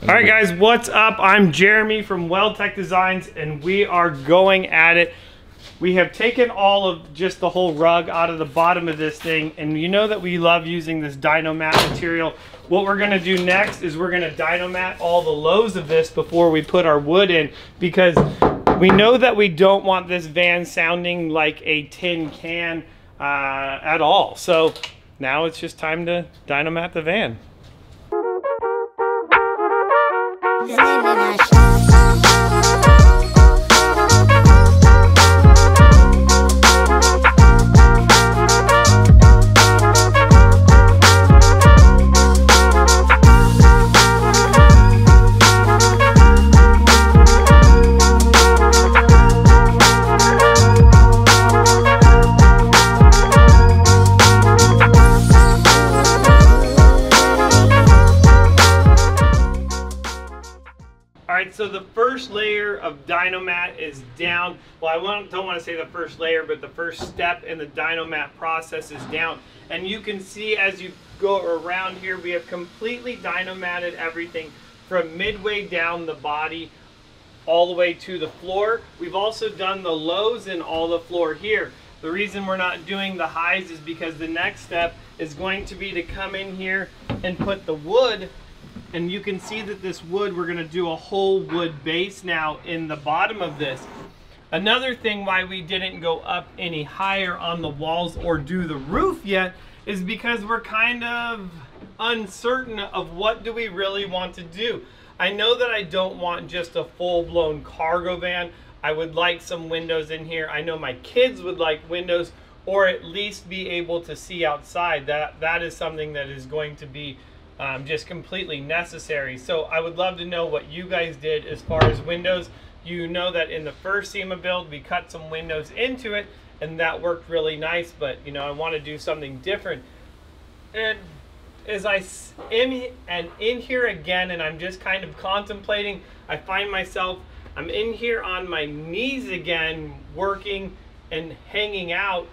All right guys, what's up? I'm Jeremy from WeldTec Designs and we are going at it. We have taken all of just the whole rug out of the bottom of this thing, and you know that we love using this Dynamat material. What we're gonna do next is we're gonna Dynamat all the lows of this before we put our wood in, because we know that we don't want this van sounding like a tin can at all. So now it's just time to Dynamat the van. So the first layer of Dynamat is down. Well, I don't want to say the first layer, but the first step in the Dynamat process is down. And you can see as you go around here, we have completely Dynamatted everything from midway down the body all the way to the floor. We've also done the lows in all the floor here. The reason we're not doing the highs is because the next step is going to be to come in here and put the wood. And you can see that this wood, we're gonna do a whole wood base now in the bottom of this. Another thing why we didn't go up any higher on the walls or do the roof yet is because we're kind of uncertain of what do we really want to do. I know that I don't want just a full-blown cargo van. I would like some windows in here. I know my kids would like windows, or at least be able to see outside. That is something that is going to be just completely necessary. So I would love to know what you guys did as far as windows. You know that in the first SEMA build we cut some windows into it and that worked really nice, but you know, I want to do something different. And as I am in here again and I'm just kind of contemplating, I find myself, I'm in here on my knees again, working and hanging out.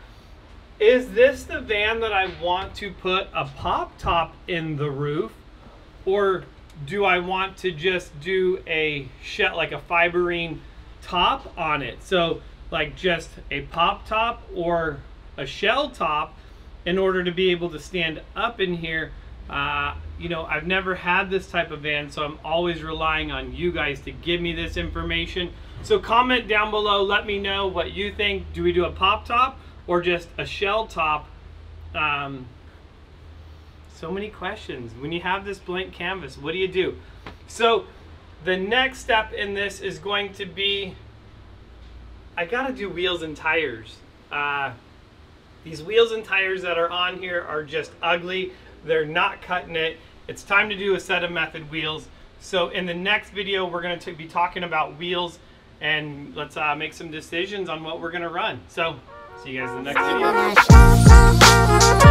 Is this the van that I want to put a pop top in the roof, or do I want to just do a shell, like a fiberine top on it? So like just a pop top or a shell top in order to be able to stand up in here. You know, I've never had this type of van, so I'm always relying on you guys to give me this information. So comment down below, let me know what you think. Do we do a pop top or just a shell top? So many questions. When you have this blank canvas, what do you do? So the next step in this is going to be, I gotta do wheels and tires. These wheels and tires that are on here are just ugly. They're not cutting it. It's time to do a set of method wheels. So in the next video, we're gonna be talking about wheels, and let's make some decisions on what we're gonna run. So see you guys in the next video.